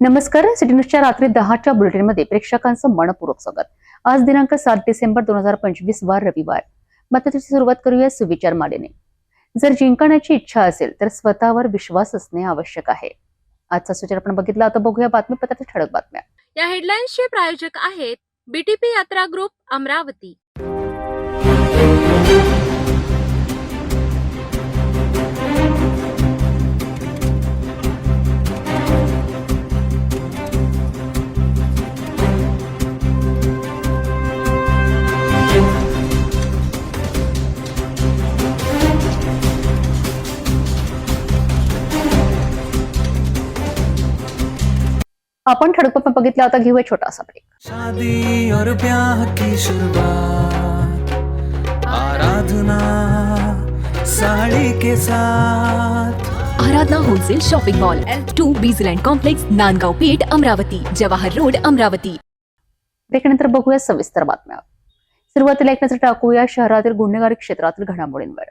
नमस्कार. सिटी न्यूजच्या रात्री 10च्या बुलेटिनमध्ये प्रेक्षकांचं मनपूर्वक स्वागत. आज दिनांक 7 डिसेंबर 2025 वार रविवार. बातमीची सुरुवात करूया सुविचार मालेने. जर जिंकण्याची इच्छा असेल तर स्वतःवर विश्वास असणे आवश्यक आहे. आजचा सुविचार आपण बघितला. आता बघूया बातमीपत्राच्या ठळक बातम्या. या हेडलाईन्सचे प्रायोजक आहेत बीटीपी यात्रा ग्रुप अमरावती. आपण ठळक बातम्या बघितल्या. आता घेऊया छोटासा ब्रेक. शादी और ब्याह की शुरुआत आराधना साड़ी के साथ. Aradhana wholesale shopping mall L2 बीझलँड कॉम्प्लेक्स, नांदगाव पेठ, अमरावती, जवाहर रोड, अमरावती. ब्रेकनंतर बघूया सविस्तर बातम्या. सुरुवातीला एक नजर टाकूया शहरातील गुन्हेगारी क्षेत्रातील घडामोडींवर.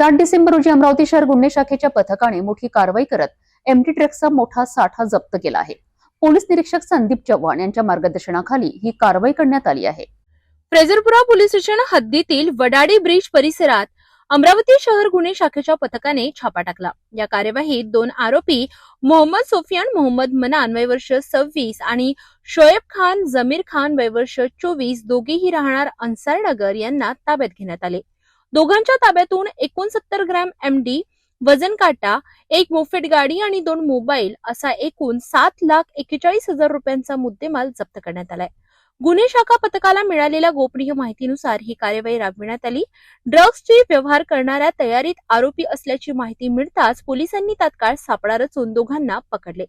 सात डिसेंबर रोजी अमरावती शहर गुन्हे शाखेच्या पथकाने मोठी कारवाई करत एमटी ट्रकचा मोठा साठा जप्त केला आहे. पोलीस निरीक्षक संदीप चव्हाण यांच्या मार्गदर्शनाखाली ही कारवाई करण्यात आली आहे. फ्रेझरपुरा पोलीस स्टेशन हद्दीतील वडाडी ब्रिज परिसरात अमरावती शहर गुन्हे शाखेच्या पथकाने छापा टाकला. या कार्यवाहीत 2 आरोपी मोहम्मद सोफियान मोहम्मद मनान वय वर्ष 26 आणि शोएब खान जमीर खान वय वर्ष 24 दोघेही राहणार अन्सारनगर यांना ताब्यात घेण्यात आले. दोघांच्या ताब्यातून 69 ग्रॅम एमडी, वजन काटा, 1 मोफेड गाडी आणि 2 मोबाईल असा एकूण 7,41,000 रुपयांचा मुद्देमाल जप्त करण्यात आलाय. गुन्हे शाखा पथकाला मिळालेल्या गोपनीय माहितीनुसार ही कार्यवाही राबविण्यात आली. ड्रग्सची व्यवहार करणाऱ्या तयारीत आरोपी असल्याची माहिती मिळताच पोलिसांनी तात्काळ सापळा रचून दोघांना पकडले.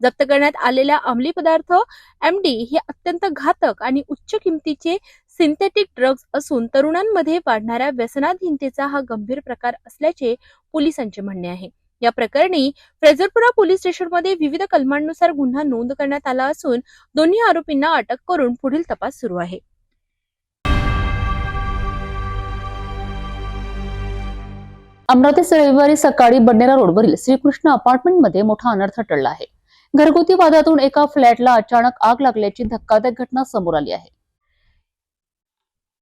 जप्त करण्यात आलेल्या अंमली पदार्थ एमडी हे अत्यंत घातक आणि उच्च किमतीचे सिंथेटिक ड्रग्ज असून तरुणांमध्ये वाढणाऱ्या व्यसनाधीनतेचा हा गंभीर प्रकार असल्याचे पोलिसांचे म्हणणे आहे. या प्रकरणी फ्रेझरपुरा पोलीस स्टेशनमध्ये विविध कलमांनुसार गुन्हा नोंद करण्यात आला असून दोन्ही आरोपींना अटक करून पुढील तपास सुरू आहे. अमरावतीत रविवारी सकाळी बडनेरा रोडवरील श्रीकृष्ण अपार्टमेंटमध्ये मोठा अनर्थ टळला आहे. घरगुती वादातून एका फ्लॅटला अचानक आग लागल्याची धक्कादायक घटना समोर आली आहे.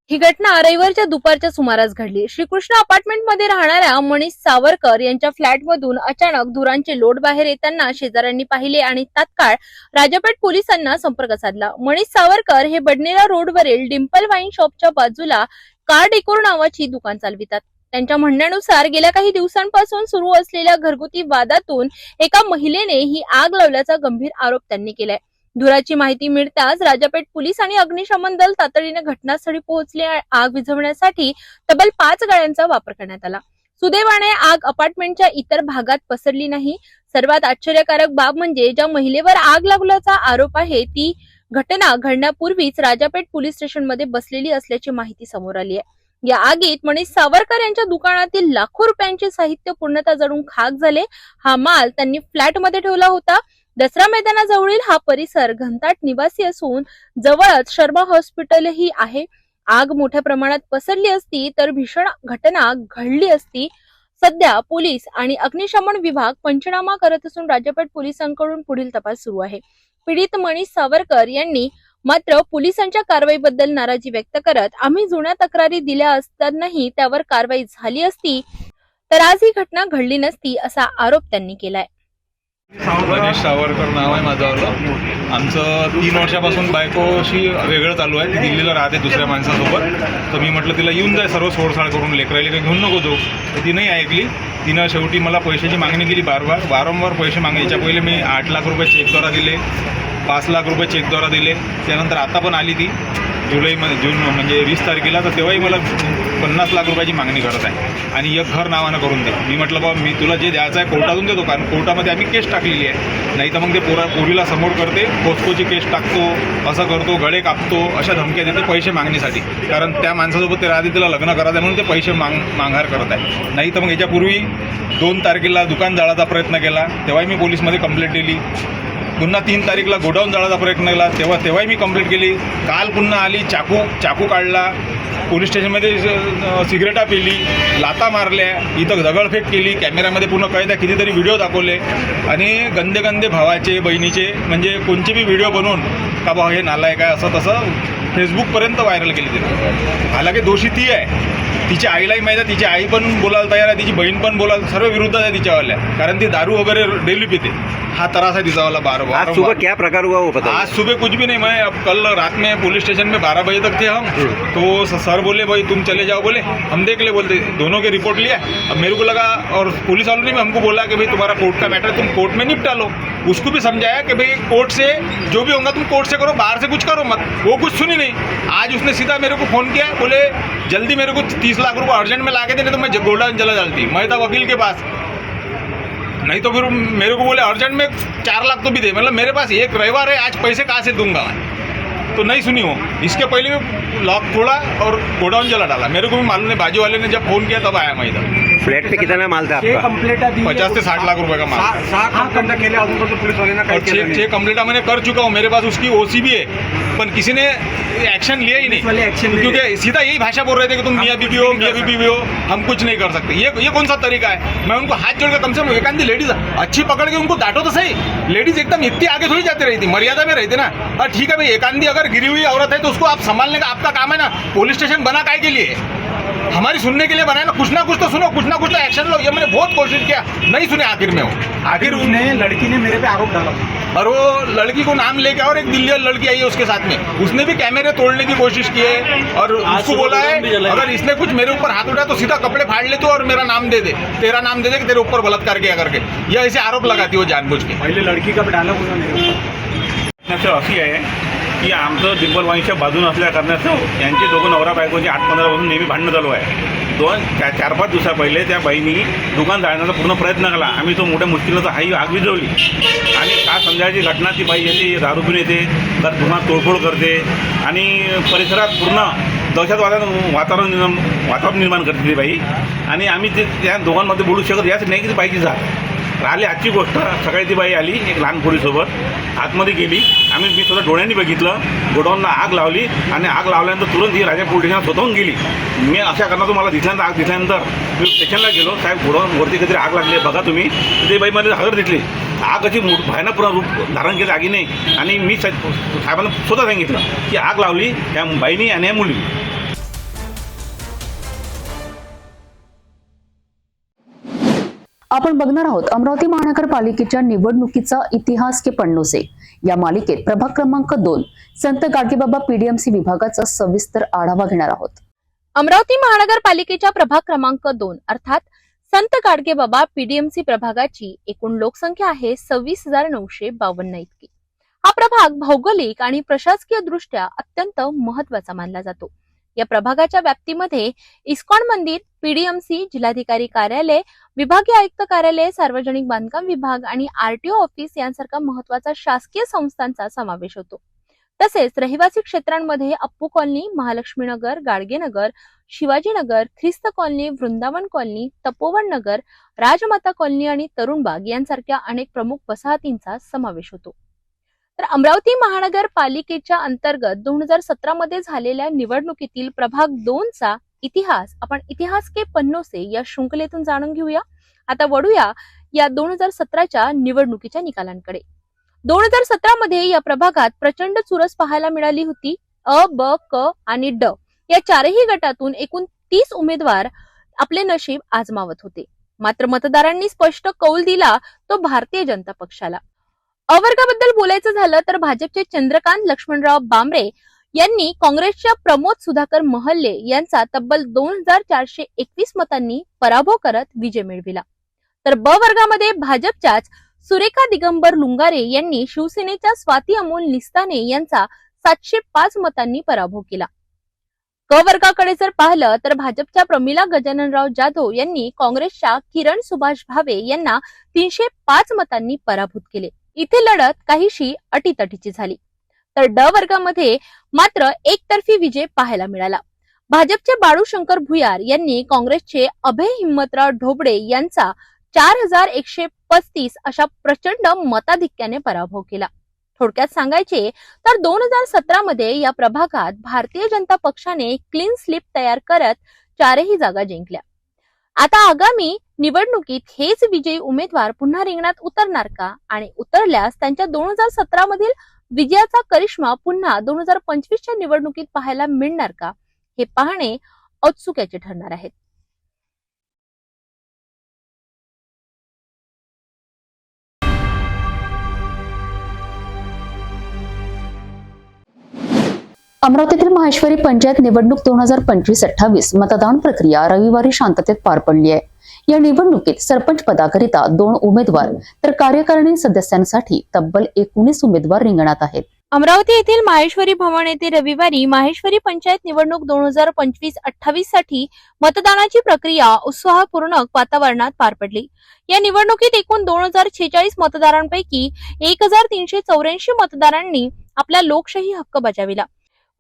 ही घटना रविवारच्या दुपारच्या सुमारास घडली. श्रीकृष्ण अपार्टमेंटमध्ये राहणाऱ्या मनीष सावरकर यांच्या फ्लॅटमधून अचानक धुरांचे लोट बाहेर येताना शेजाऱ्यांनी पाहिले आणि तात्काळ राजापेठ पोलिसांना संपर्क साधला. मनीष सावरकर हे बडनेरा रोडवरील डिम्पल वाईन शॉपच्या बाजूला कार डेकोर नावाची दुकान चालवितात. त्यांच्या म्हणण्यानुसार गेल्या काही दिवसांपासून सुरू असलेल्या घरगुती वादातून एका महिलेने ही आग लावल्याचा गंभीर आरोप त्यांनी केलाय. धुराची माहिती मिळताच राजापेठ पोलीस आणि अग्निशमन दल तातडीने घटनास्थळी पोहोचले. आग विझवण्यासाठी तब्बल 5 गाड्यांचा वापर करण्यात आला. सुदैवाने आग अपार्टमेंटच्या इतर भागात पसरली नाही. सर्वात आश्चर्यकारक बाब म्हणजे ज्या महिलेवर आग लागल्याचा आरोप आहे ती घटना घडण्यापूर्वीच राजापेठ पोलीस स्टेशनमध्ये बसलेली असल्याची माहिती समोर आली आहे. या आगीत मनीष सावरकर यांच्या दुकानातील लाखो रुपयांचे साहित्य पूर्णतः जळून खाक झाले. हा माल त्यांनी फ्लॅटमध्ये ठेवला होता. दसरा मैदानाजवळील हा परिसर घनदाट निवासी असून जवळच शर्मा हॉस्पिटलही आहे. आग मोठ्या प्रमाणात पसरली असती तर भीषण घटना घडली असती. सध्या पोलीस आणि अग्निशमन विभाग पंचनामा करत असून राजापेठ पोलिसांकडून पुढील तपास सुरू आहे. पीडित मनीष सावरकर यांनी मात्र पोलिसांच्या कारवाईबद्दल नाराजी व्यक्त करत आम्ही जुन्या तक्रारी दिल्या असतानाही त्यावर कारवाई झाली असती तर आज ही घटना घडली नसती असा आरोप त्यांनी केलाय. मनीष सावरकर नाव आहे माझं. आमचं 3 वर्षापासून बायकोशी वेगळं चालू आहे. ती दिल्लीला राहते दुसऱ्या माणसासोबत. तर मी म्हटलं तिला येऊन जाय सर्व सोडसाड करून, लेकरायला काही घेऊन नको जाऊ. तर ती नाही ऐकली. तिनं शेवटी मला पैशाची मागणी केली. वारंवार पैसे मागायच्या पहिले मी 8 लाख रुपये चेकद्वारा दिले, 5 लाख रुपये चेकद्वारा दिले. त्यानंतर आता पण आली ती जून म्हणजे 20 तारखेला. तर तेव्हाही मला 50 लाख रुपयाची मागणी करत आहे आणि एक घर नावानं करून दे. मी म्हटलं बाबा मी तुला जे द्यायचं आहे कोर्टातून देतो, कारण कोर्टामध्ये आम्ही केस टाकलेली आहे. नाही तर मग ते पोरीला समोर करते, पोस्कोची केस टाकतो, असं करतो, गळे कापतो, अशा धमक्या देते पैसे मागणीसाठी. कारण त्या माणसासोबत ते राहते, तिला लग्न करायचं म्हणून ते पैसे माघार करत आहे. नाही तर मग याच्यापूर्वी 2 तारखेला दुकान जाळाचा प्रयत्न केला, तेव्हाही मी पोलीसमध्ये कंप्लेंट दिली. पुन्हा 3 तारीखला गोडाऊन जाळायचा प्रयत्न केला, तेव्हाही मी कंप्लेंट केली. काल पुन्हा आली, चाकू काढला, पोलीस स्टेशनमध्ये सिगरेटा पेली, लाता मारल्या, इथं दगडफेक केली, कॅमेऱ्यामध्ये पूर्ण कैद आहे, कितीतरी व्हिडिओ दाखवले आणि गंदे भावाचे बहिणीचे म्हणजे कोणचे बी व्हिडिओ बनवून का बा हे नालायक आहे असं तसं फेसबुकपर्यंत व्हायरल केली तिने. हालाकी दोषी ती आहे, तिच्या आईलाही माहीत आहे, तिची आई पण बोलायला तयार आहे, तिची बहीण पण बोलायला, सर्व विरुद्ध आहे तिच्यावाल्या, कारण ती दारू वगैरे डेली पिते. हा त्रास है तिचावाला आज सुबह क्या प्रकार हुआ वो बताइए। आज सुबह कुछ भी नहीं, मैं अब कल रात में पुलिस स्टेशन में 12 बजे तक थे हम, तो सर बोले भाई तुम चले जाओ, बोले हम देख ले, बोलते दोनों के रिपोर्ट लिया. अब मेरे को लगा, और पुलिस वालों ने भी हमको बोला कि भाई तुम्हारा कोर्ट का मैटर तुम कोर्ट में निपटा लो. उसको भी समझाया कि भाई कोर्ट से जो भी होगा तुम कोर्ट से करो, बाहर से कुछ करो मत. वो कुछ सुनी नहीं. आज उसने सीधा मेरे को फ़ोन किया, बोले जल्दी मेरे को 30 लाख रुपये अर्जेंट में ला के देने, तो मैं गोल्डन चला जाती. मैं था वकील के पास, नहीं तो फिर मेरे को बोले अर्जेंट में 4 लाख तो भी दे. मतलब मेरे पास एक रविवार है, आज पैसे कहाँ से दूंगा मैं. तो नहीं सुनी हो. इसके पहले भी लॉक तोड़ा और गोडाउन जला डाला. मेरे को भी मालूम नहीं, बाजू वाले ने जब फ़ोन किया तब आया मैं इधर. फ्लैट पे कितना माल था आपका? 50 से 60 लाख रुपए का माल. पुलिस वाले और 6 कंप्लेंटा मैंने कर चुका हूँ. मेरे पास उसकी ओसी भी है, पर किसी ने एक्शन लिया ही नहीं, क्योंकि सीधा यही भाषा बोल रहे थे कि तुम मियाँ बीबी हो, हम कुछ नहीं कर सकते. ये कौन सा तरीका है. मैं उनको हाथ जोड़ के, कम से कम एक आधी लेडीज अच्छी पकड़ के उनको डांटो तो सही. लेडीज एकदम इतनी आगे थोड़ी जाती रहती, मर्यादा में रहती ना. हाँ ठीक है भाई, एक आधी अगर गिरी हुई औरत है तो उसको आप संभालने का आपका काम है ना. पुलिस स्टेशन बना काय के लिए, हमारी सुनने के लिए बनाया ना. कुछ ना कुछ तो सुनो, कुछ ना कुछ तो एक्शन लो. ये मैंने बहुत कोशिश किया, नहीं सुने. आखिर में आखिर उसने, लड़की ने मेरे पे आरोप डाला और वो लड़की को नाम लेके, और एक दिल्ली वाली लड़की आई है उसके साथ में, उसने भी कैमरे तोड़ने की कोशिश की है. और उसको बोला है अगर इसने कुछ मेरे ऊपर हाथ उठाया तो सीधा कपड़े फाड़ ले तू और मेरा नाम दे दे, तेरा नाम दे दे कि तेरे ऊपर बलात्कार किया करके. ये ऐसे आरोप लगाती हो जानबूझ के. पहिले लड़की का डायलॉग होता मेरे ऊपर. अशी आहे की आमचं दिग्बलवाणीच्या बाजून असल्या कारणास्तव यांचे दोघं नवरा बायकोची 8-15 पासून नेहमी भांडणं चालू आहे. 4-5 दिवसा पहिले त्या बाईंनी दुकान जाळण्याचा पूर्ण प्रयत्न केला. आम्ही तो मोठ्या मुश्किलीनं हाही आग विझवली आणि का संध्याकाळची घटना, ती बाई येते, दारू पिऊन येते, तर दुकानात तोडफोड करते आणि परिसरात पूर्ण दहशतवादाचं वातावरण निर्माण करते ती बाई. आणि आम्ही त्या दोघांमध्ये बोलू शकत याच नाही की ती बाईची जात राहिली. आजची गोष्ट, सकाळी ती बाई आली एक लहान पोरीसोबत, आतमध्ये गेली. मी स्वतः डोळ्यांनी बघितलं, गोडाऊनला आग लावली आणि आग लावल्यानंतर तुरंत ही राजा पोलीस स्टेशनात स्वतःहून गेली. मी अशा कारणातून मला दिसल्यानंतर, आग दिसल्यानंतर मी स्टेशनला गेलो, साहेब गोडाऊनवरती काहीतरी आग लागली बघा तुम्ही. ते बाई मला हजर दिसली. आग अशी भयानक रूप धारण केलं आगीने. आणि मी साहेबांना स्वतः सांगितलं की आग लावली त्या बाईनी आणि या मुली. आपण बघणार आहोत अमरावती महानगरपालिकेच्या निवडणुकीचा इतिहास के पन्नों से. या मालिकेत प्रभाग क्रमांक 2 संत गाडगेबाबा पीडीएमसी विभागाचा सविस्तर आढावा घेणार आहोत. अमरावती महानगरपालिकेच्या प्रभाग क्रमांक 2 अर्थात संत गाडगेबाबा पीडीएमसी प्रभागाची एकूण लोकसंख्या आहे 26,952 इतकी. हा प्रभाग भौगोलिक आणि प्रशासकीय दृष्ट्या अत्यंत महत्वाचा मानला जातो. या प्रभागाच्या व्याप्तीमध्ये इस्कॉन मंदिर, पीडीएमसी, जिल्हाधिकारी कार्यालय, विभागीय आयुक्त कार्यालय, सार्वजनिक बांधकाम विभाग आणि आरटीओ ऑफिस यांसारख्या महत्वाचा शासकीय संस्थांचा समावेश होतो. तसेच रहिवासी क्षेत्रांमध्ये अप्पू कॉलनी, महालक्ष्मी नगर, गाडगे नगर, शिवाजी नगर, ख्रिस्त कॉलनी, वृंदावन कॉलनी, तपोवन नगर, राजमाता कॉलनी आणि तरुणबाग यांसारख्या अनेक प्रमुख वसाहतींचा समावेश होतो. तर अमरावती महानगरपालिकेच्या अंतर्गत 2017 मध्ये झालेल्या निवडणुकीतील प्रभाग 2चा इतिहास आपण इतिहास के पन्नों से या शृंखलेतून जाणून घेऊया. आता वळूया या 2017च्या निवडणुकीच्या निकालांकडे. 2017 मध्ये या प्रभागात प्रचंड चुरस पाहायला मिळाली होती. अ, ब, क आणि ड या चारही गटातून एकूण 30 उमेदवार आपले नशीब आजमावत होते. मात्र मतदारांनी स्पष्ट कौल दिला तो भारतीय जनता पक्षाला. अ वर्गाबद्दल बोलायचं झालं तर भाजपचे चंद्रकांत लक्ष्मणराव बांबरे यांनी काँग्रेसच्या प्रमोद सुधाकर महल्ले यांचा तब्बल 2,421 मतांनी पराभव करत विजय मिळविला. तर ब वर्गामध्ये भाजपच्याच सुरेखा दिगंबर लुंगारे यांनी शिवसेनेच्या स्वाती अमोल निस्ताने यांचा 705 मतांनी पराभव केला. क वर्गाकडे जर पाहिलं तर भाजपच्या प्रमिला गजाननराव जाधव यांनी काँग्रेसच्या किरण सुभाष भावे यांना 305 मतांनी पराभूत केले. इथे लढत काहीशी अटीतटीची झाली. तर ड वर्गामध्ये मात्र एकतर्फी विजय पाहायला मिळाला. भाजपचे बाळू शंकर भुयार यांनी काँग्रेसचे अभय हिम्मतराव ढोबळे यांचा 4135 अशा प्रचंड मताधिक्याने पराभव केला. थोडक्यात सांगायचे तर 2017 मध्ये या प्रभागात भारतीय जनता पक्षाने क्लीन स्लीप तयार करत 4ही जागा जिंकल्या. आता आगामी निवडणुकीत हेच विजयी उमेदवार पुन्हा रिंगणात उतरणार का आणि उतरल्यास त्यांच्या 2017 मधील विजयाचा करिश्मा पुन्हा 2025च्या निवडणुकीत पाहायला मिळणार का हे पाहणे औत्सुक्याचे ठरणार आहे. अमरावतीतील माहेश्वरी पंचायत निवडणूक 2025-28 मतदान प्रक्रिया रविवारी शांततेत पार पडली आहे. या निवडणुकीत सरपंच पदाकरिता 2 उमेदवार तर कार्यकारिणी सदस्यांसाठी तब्बल 19 उमेदवार रिंगणात आहेत. अमरावती येथील माहेश्वरी भवन येथे रविवारी माहेश्वरी पंचायत निवडणूक 2025-28 साठी मतदानाची प्रक्रिया उत्साहपूर्ण वातावरणात पार पडली. या निवडणुकीत एकूण 2046 मतदारांपैकी 1384 मतदारांनी आपला लोकशाही हक्क बजाविला.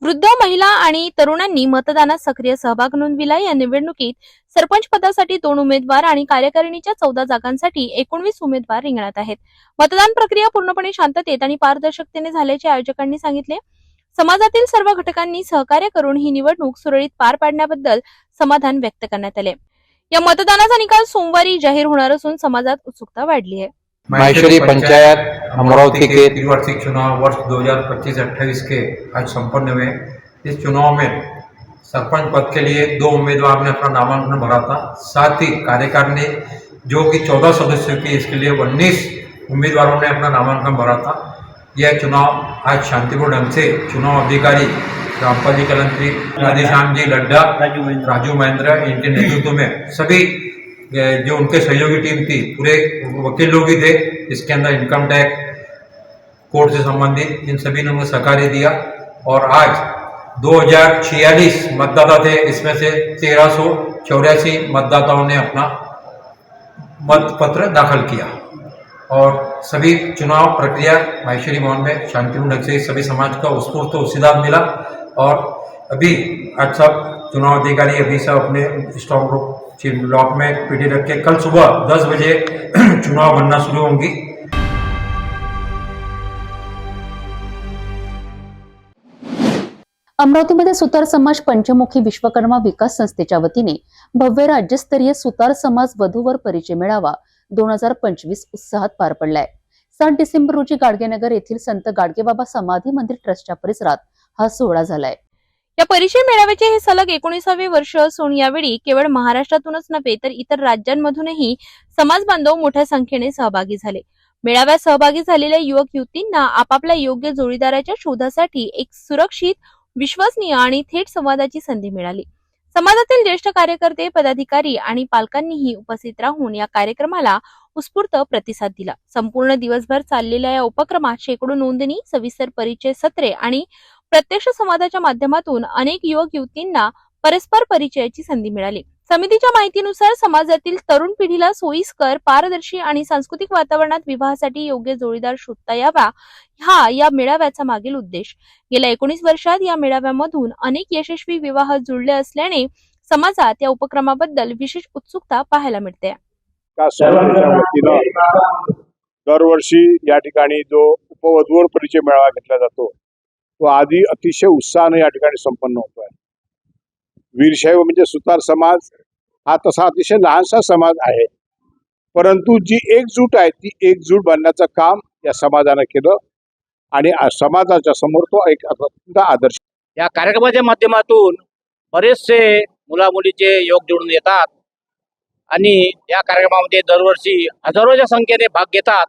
वृद्ध, महिला आणि तरुणांनी मतदानात सक्रिय सहभाग नोंदविला. या निवडणुकीत सरपंच पदासाठी 2 उमेदवार आणि कार्यकारिणीच्या 14 जागांसाठी 19 उमेदवार रिंगणात आहेत. मतदान प्रक्रिया पूर्णपणे शांततेत आणि पारदर्शकतेने झाल्याचे आयोजकांनी सांगितले. समाजातील सर्व घटकांनी सहकार्य करून ही निवडणूक सुरळीत पार पाडण्याबद्दल समाधान व्यक्त करण्यात आले. या मतदानाचा निकाल सोमवारी जाहीर होणार असून समाजात उत्सुकता वाढली आहे. माहेश्वरी पंचायत अमरावती के त्रिवार्षिक चुनाव वर्ष 2025-28 के आज संपन्न हुए. इस चुनाव में सरपंच पद के लिए 2 उम्मीदवार ने अपना नामांकन भरा था. साथ ही कार्यकारिणी जो कि 14 सदस्यों की, इसके लिए 19 उम्मीदवारों ने अपना नामांकन भरा था. यह चुनाव आज शांतिपूर्ण ढंग से चुनाव अधिकारी रामपाल जी कलंत्री, राधेश्याम जी लड्डा, राजू महेंद्र इनके नेतृत्व में सभी जो उनके सहयोगी टीम थी, पूरे वकील लोग ही थे. इसके अंदर इनकम टैक्स, कोर्ट से संबंधित इन सभी ने हमें सहकार्य दिया. और आज 2046 मतदाता थे, इसमें से 1384 मतदाताओं ने अपना मतपत्र दाखिल किया. और सभी चुनाव प्रक्रिया माहेश्वरी भवन में शांतिपूर्ण ढंग से सभी समाज का उत्स्फूर्त प्रतिसाद मिला. और अभी आज सब चुनाव अधिकारी अभी सब अपने स्ट्रॉन्ग रूम ब्लॉक में पीटी रख के कल सुबह 10 बजे चुनाव बनना शुरू होंगी. अमरावतीमध्ये सुतार समाज पंचमुखी विश्वकर्मा विकास संस्थेच्या वतीने भव्य राज्यस्तरीय सुतार समाज वधूवर परिचय मेळावा 2025 उत्साहात पार पडलाय. 7 डिसेंबर रोजी गाडगेनगर येथील संत गाडगेबाबा समाधी मंदिर ट्रस्टच्या परिसरात हा सोहळा झालाय. या परिचय मेळाव्याचे हे सलग 19वे वर्ष असून यावेळी केवळ महाराष्ट्रातूनच नव्हे तर इतर राज्यांमधूनही समाज बांधव मोठ्या संख्येने सहभागी झाले. मेळाव्यात सहभागी झालेल्या युवक युवतींना आपापल्या योग्य जोडीदाराच्या शोधासाठी एक सुरक्षित, विश्वसनीय आणि थेट संवादाची संधी मिळाली. समाजातील ज्येष्ठ कार्यकर्ते, पदाधिकारी आणि पालकांनीही उपस्थित राहून या कार्यक्रमाला उत्स्फूर्त प्रतिसाद दिला. संपूर्ण दिवसभर चाललेल्या या उपक्रमात शेकडो नोंदणी, सविस्तर परिचय सत्रे आणि प्रत्यक्ष संवादाच्या माध्यमातून अनेक युवक युवतींना परस्पर परिचयाची संधी मिळाली. समितीच्या माहितीनुसार समाजातील तरुण पिढीला सोयीस्कर, पारदर्शी आणि सांस्कृतिक वातावरणात विवाहासाठी योग्य जोडीदार शोधता यावा, हा या मेळाव्याचा मागील उद्देश. गेल्या 19 वर्षात या मेळाव्यामधून अनेक यशस्वी विवाह जुळले असल्याने समाजात या उपक्रमाबद्दल विशेष उत्सुकता पाहायला मिळते. दरवर्षी या ठिकाणी जो उपवधूवर परिचय मेळावा घेतला जातो तो आधी अतिशय उत्साहाने या ठिकाणी संपन्न होतोय. वीरशैव म्हणजे सुतार समाज हा तसा अतिशय लहानसा समाज आहे, परंतु जी एकजूट आहे ती एकजूट बनण्याचं काम या समाजानं केलं आणि समाजाच्या समोर तो एक अत्यंत आदर्श. या कार्यक्रमाच्या माध्यमातून बरेचसे मुला मुलीचे योग जोडून येतात आणि या कार्यक्रमामध्ये दरवर्षी हजारोच्या संख्येने भाग घेतात.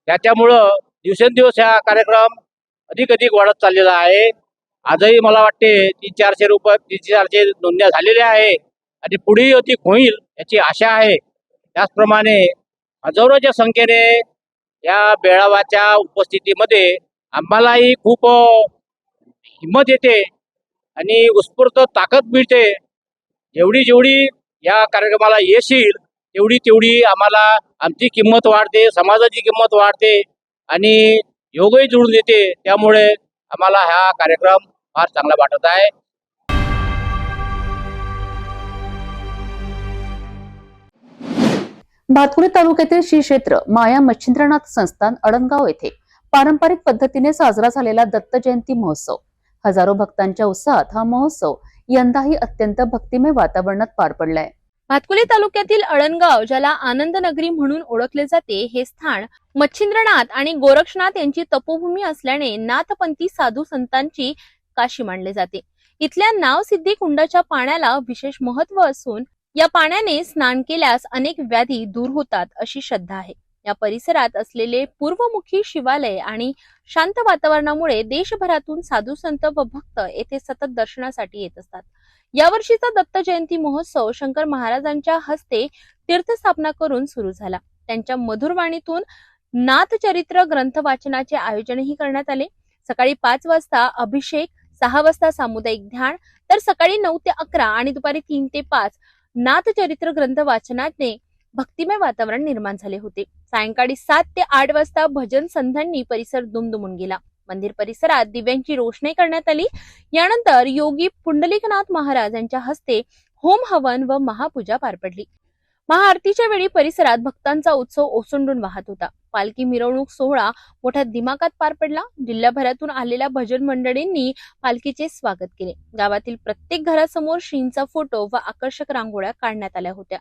त्याच्यामुळं दिवसेंदिवस हा कार्यक्रम अधिक वाढत चाललेला आहे. आजही मला वाटते 300-400 नोंदण्या झालेल्या आहे आणि पुढेही अधिक होईल याची आशा आहे. त्याचप्रमाणे हजारोच्या संख्येने या मेळाव्याच्या उपस्थितीमध्ये आम्हालाही खूप हिंमत येते आणि उत्स्फूर्त ताकद मिळते. जेवढी या कार्यक्रमाला येशील तेवढी आम्हाला आमची किंमत वाढते, समाजाची किंमत वाढते आणि योगही जुळून येते. त्यामुळे आम्हाला हा कार्यक्रम फार चांगला वाटत आहे. भातकुली तालुक्यातील श्री क्षेत्र माया मच्छिंद्रनाथ संस्थान अडणगाव येथे पारंपरिक पद्धतीने साजरा झालेला दत्त जयंती महोत्सव. हजारो भक्तांच्या उत्साहात हा महोत्सव यंदाही अत्यंत भक्तिमय वातावरणात पार पडलाय. भातकुली तालुक्यातील अडणगाव, ज्याला आनंद नगरी म्हणून ओळखले जाते, हे स्थान मच्छिंद्रनाथ आणि गोरक्षनाथ यांची तपोभूमी असल्याने नाथपंथी साधू संतांची काशी मानले जाते. इथल्या नावसिद्धी कुंडाच्या पाण्याला विशेष महत्व असून या पाण्याने स्नान केल्यास अनेक व्याधी दूर होतात अशी श्रद्धा आहे. या परिसरात असलेले पूर्वमुखी शिवालय आणि शांत वातावरणामुळे देशभरातून साधू संत व भक्त येथे सतत दर्शनासाठी येत असतात. यावर्षीचा दत्त जयंती महोत्सव शंकर महाराजांच्या हस्ते तीर्थस्थापना करून सुरू झाला. त्यांच्या मधुर वाणीतून नाथचरित्र ग्रंथ वाचनाचे आयोजनही करण्यात आले. सकाळी 5 वाजता अभिषेक, 6 वाजता सामुदायिक ध्यान, तर सकाळी 9 ते 11 आणि दुपारी 3 ते 5 नाथचरित्र ग्रंथ वाचनाने भक्तिमय वातावरण निर्माण झाले होते. सायंकाळी 7 ते 8 वाजता भजन संध्यांनी परिसर दुमदुमून गेला. मंदिर परिसरात दिव्यांची रोषणाई करण्यात आली. यानंतर योगी पुंडलिकनाथ महाराज यांच्या हस्ते होम हवन व महापूजा पार पडली. महाआरतीच्या वेळी परिसरात भक्तांचा उत्सव ओसंडून वाहत होता. पालखी मिरवणूक सोहळा मोठ्या दिमाखात पार पडला. जिल्ह्याभरातून आलेल्या भजन मंडळींनी पालखीचे स्वागत केले. गावातील प्रत्येक घरासमोर श्रींचा फोटो व आकर्षक रांगोळ्या काढण्यात आल्या होत्या.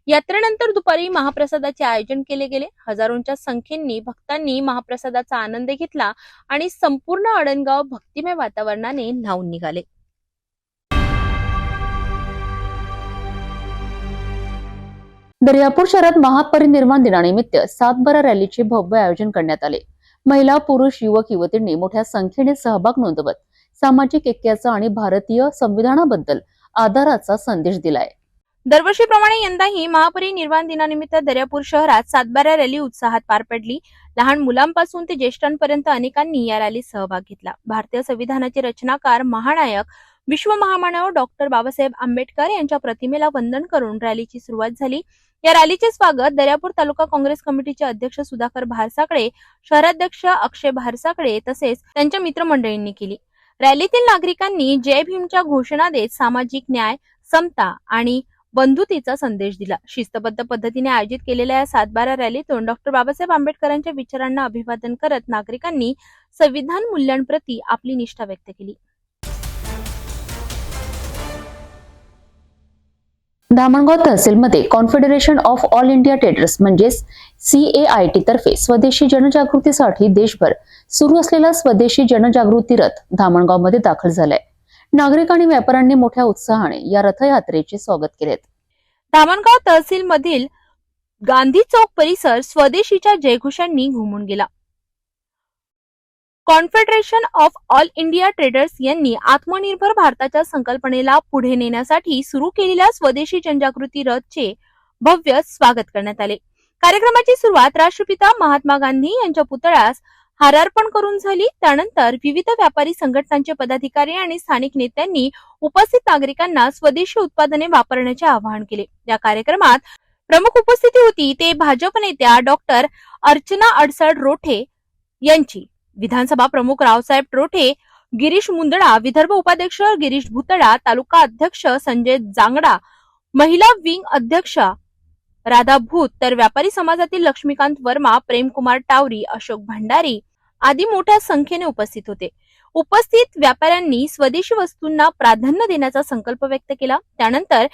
यात्रेनंतर दुपारी महाप्रसादाचे आयोजन केले गेले. हजारोंच्या संख्येने भक्तांनी महाप्रसादाचा आनंद घेतला आणि संपूर्ण अडणगाव भक्तिमय वातावरणाने न्हाऊन निघाले. दर्यापूर शहरात महापरिनिर्वाण दिनानिमित्त सातबारा रॅलीचे भव्य आयोजन करण्यात आले. महिला, पुरुष, युवक युवतींनी मोठ्या संख्येने सहभाग नोंदवत सामाजिक ऐक्याचा आणि भारतीय संविधानाबद्दल आदराचा संदेश दिलाय. दरवर्षीप्रमाणे यंदाही महापरिनिर्वाण दिनानिमित्त दर्यापूर शहरात सातबारा रॅली उत्साहात पार पडली. लहान मुलांपासून ते ज्येष्ठांपर्यंत अनेकांनी या रॅलीत सहभाग घेतला. भारतीय संविधानाचे रचनाकार, महानायक, विश्व महामानव डॉक्टर बाबासाहेब आंबेडकर यांच्या प्रतिमेला वंदन करून रॅलीची सुरुवात झाली. या रॅलीचे स्वागत दर्यापूर तालुका काँग्रेस कमिटीचे अध्यक्ष सुधाकर भारसाकडे, शहराध्यक्ष अक्षय भारसाकडे तसेच त्यांच्या मित्रमंडळींनी केली. रॅलीतील नागरिकांनी जय भीमच्या घोषणा देत सामाजिक न्याय, समता आणि बंधुतेचा संदेश दिला. शिस्तबद्ध पद्धतीने आयोजित केलेल्या या सातबारा रॅलीतून डॉक्टर बाबासाहेब आंबेडकरांच्या विचारांना अभिवादन करत नागरिकांनी संविधान मूल्यांप्रती आपली निष्ठा व्यक्त केली. धामणगाव तहसीलमध्ये confederation of all India traders म्हणजेच CAIT तर्फे स्वदेशी जनजागृतीसाठी देशभर सुरू असलेला स्वदेशी जनजागृती रथ धामणगावमध्ये दाखल झालाय. नागरिक आणि व्यापाऱ्यांनी मोठ्या उत्साहाने या रथयात्रेचे स्वागत केले. धामणगाव तहसील मधील गांधी चौक परिसर स्वदेशीच्या जयघोषांनी घुमून गेला. Confederation of all India traders यांनी आत्मनिर्भर भारताच्या संकल्पनेला पुढे नेण्यासाठी सुरू केलेल्या स्वदेशी जनजागृती रथचे भव्य स्वागत करण्यात आले. कार्यक्रमाची सुरुवात राष्ट्रपिता महात्मा गांधी यांच्या पुतळ्यास हारार्पण करून झाली. त्यानंतर विविध व्यापारी संघटनांचे पदाधिकारी आणि स्थानिक नेत्यांनी उपस्थित नागरिकांना स्वदेशी उत्पादने वापरण्याचे आवाहन केले. या कार्यक्रमात प्रमुख उपस्थिती होती ते भाजप नेत्या डॉक्टर अर्चना अडसड रोठे यांची, विधानसभा प्रमुख रावसाहेब रोठे, गिरीश मुंदडा, विदर्भ उपाध्यक्ष गिरीश भुतडा, तालुका अध्यक्ष संजय जांगडा, महिला विंग अध्यक्ष राधा भूत, तर व्यापारी समाजातील लक्ष्मीकांत वर्मा, प्रेमकुमार टावरी, अशोक भंडारी आदी मोठ्या संख्येने उपस्थित होते. उपस्थित व्यापाऱ्यांनी स्वदेशी वस्तूंना प्राधान्य देण्याचा संकल्प व्यक्त केला. त्यानंतर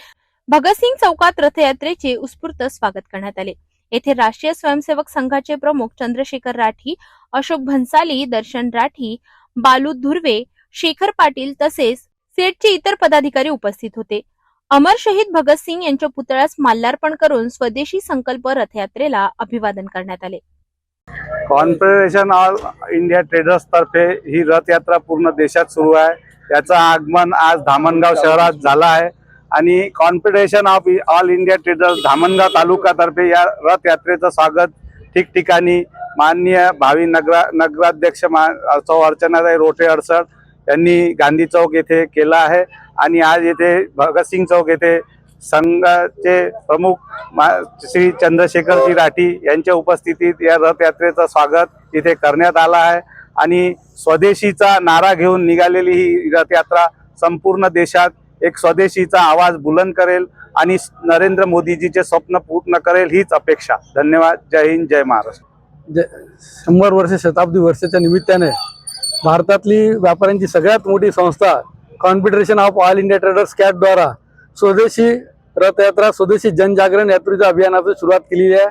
भगतसिंग चौकात रथयात्रेचे उत्स्फूर्त स्वागत करण्यात आले. येथे राष्ट्रीय स्वयंसेवक संघाचे प्रमुख चंद्रशेखर राठी, अशोक भन्साली, दर्शन राठी, बालू धुर्वे, शेखर पाटील तसेच सेटचे इतर पदाधिकारी उपस्थित होते. अमर शहीद भगतसिंग यांच्या पुतळ्यास माल्यार्पण करून स्वदेशी संकल्प रथयात्रेला अभिवादन करण्यात आले. कॉन्फेडरेशन ऑल इंडिया ट्रेडर्स तर्फे ही रथयात्रा पूर्ण देशात सुरू आहे. याचं आगमन आज धामणगाव शहरात झालं आहे आणि confederation of all India traders Dhamangaon तालुक्यातर्फे या रथयात्रेचं स्वागत ठिकठिकाणी माननीय भावी नगराध्यक्ष सौ अर्चनाताई रोठे अडसड यांनी गांधी चौक येथे केला आहे आणि आज येथे भगतसिंग चौक येथे संघाचे प्रमुख श्री चंद्रशेखरजी राठी यांच्या उपस्थितीत या रथयात्रेचं स्वागत इथे करण्यात आलं आहे आणि स्वदेशीचा नारा घेऊन निघालेली ही रथयात्रा संपूर्ण देशात एक स्वदेशीचा आवाज बुलंद करेल आणि नरेंद्र मोदीजीचे स्वप्न पूर्ण करेल हीच अपेक्षा. धन्यवाद. जय हिंद, जय महाराष्ट्र. 100 वर्ष शताब्दी वर्षाच्या निमित्ताने भारतातली व्यापाऱ्यांची सगळ्यात मोठी संस्था confederation of all India traders cat द्वारा स्वदेशी रथयात्रा स्वदेशी जनजागरण यात्रेच्या अभियानाची सुरुवात केलेली आहे.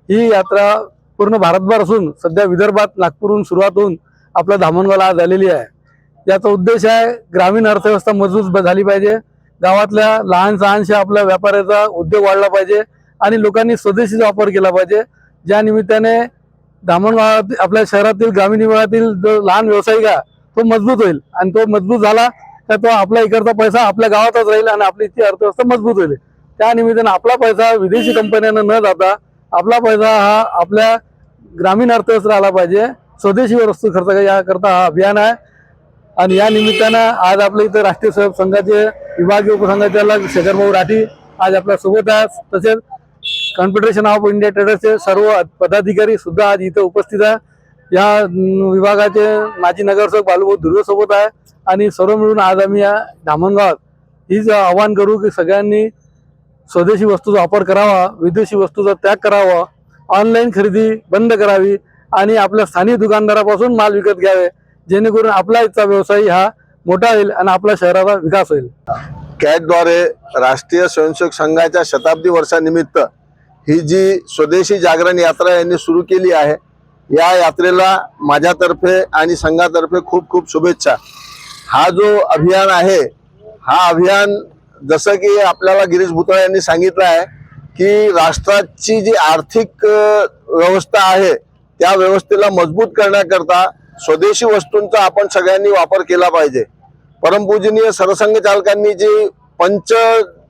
ही यात्रा पूर्ण भारतभर असून सध्या विदर्भात नागपूरहून सुरुवात होऊन आपल्या धामणगावला आज आलेली आहे. याचा उद्देश आहे ग्रामीण अर्थव्यवस्था मजबूत झाली पाहिजे, गावातल्या लहान सहानशा आपल्या व्यापाराचा उद्योग वाढला पाहिजे आणि लोकांनी स्वदेशीचा वापर केला पाहिजे. ज्या निमित्ताने धामणगावात आपल्या शहरातील ग्रामीण विभागातील जो लहान व्यावसायिक आहे तो मजबूत होईल आणि तो मजबूत झाला तर तो आपल्या इकडचा पैसा आपल्या गावातच राहील आणि आपली इथची अर्थव्यवस्था मजबूत होईल. त्या निमित्ताने आपला पैसा विदेशी कंपन्यांना न जाता आपला पैसा हा आपल्या ग्रामीण अर्थव्यवस्थेत आला पाहिजे. स्वदेशी वस्तू खर्च याकरता हा अभियान आहे आणि या निमित्तानं आज आपल्या इथं राष्ट्रीय स्वयंसेवक संघाचे विभागीय उपसंघाचालक शेखरभाऊ राठी आज आपल्या सोबत आहेत. तसेच कॉन्फेडरेशन ऑफ इंडिया ट्रेडर्सचे सर्व पदाधिकारी सुद्धा आज इथे उपस्थित आहे. या विभागाचे माजी नगरसेवक बालूभाऊ धुर्वे सोबत आहे आणि सर्व मिळून आज आम्ही या धामणगावात हीच आवाहन करू की सगळ्यांनी स्वदेशी वस्तूचा वापर करावा, विदेशी वस्तूचा त्याग करावा, ऑनलाईन खरेदी बंद करावी आणि आपल्या स्थानिक दुकानदारापासून माल विकत घ्यावे, जेणेकरून आपला इथचा व्यवसाय हा मोठा होईल आणि आपल्या शहराचा विकास होईल. कॅटद्वारे राष्ट्रीय स्वयंसेवक संघाच्या शताब्दी वर्षानिमित्त ही जी स्वदेशी जागरण यात्रा यांनी सुरू केली आहे, या यात्रेला माझ्यातर्फे आणि संघातर्फे खूप खूप शुभेच्छा. हा जो अभियान आहे हा अभियान जसं की आपल्याला गिरीश भुतळे यांनी सांगितलं आहे की राष्ट्राची जी आर्थिक व्यवस्था आहे त्या व्यवस्थेला मजबूत करण्याकरता स्वदेशी वस्तूंचा आपण सगळ्यांनी वापर केला पाहिजे. परमपूजनीय सरसंघ चालकांनी जी पंच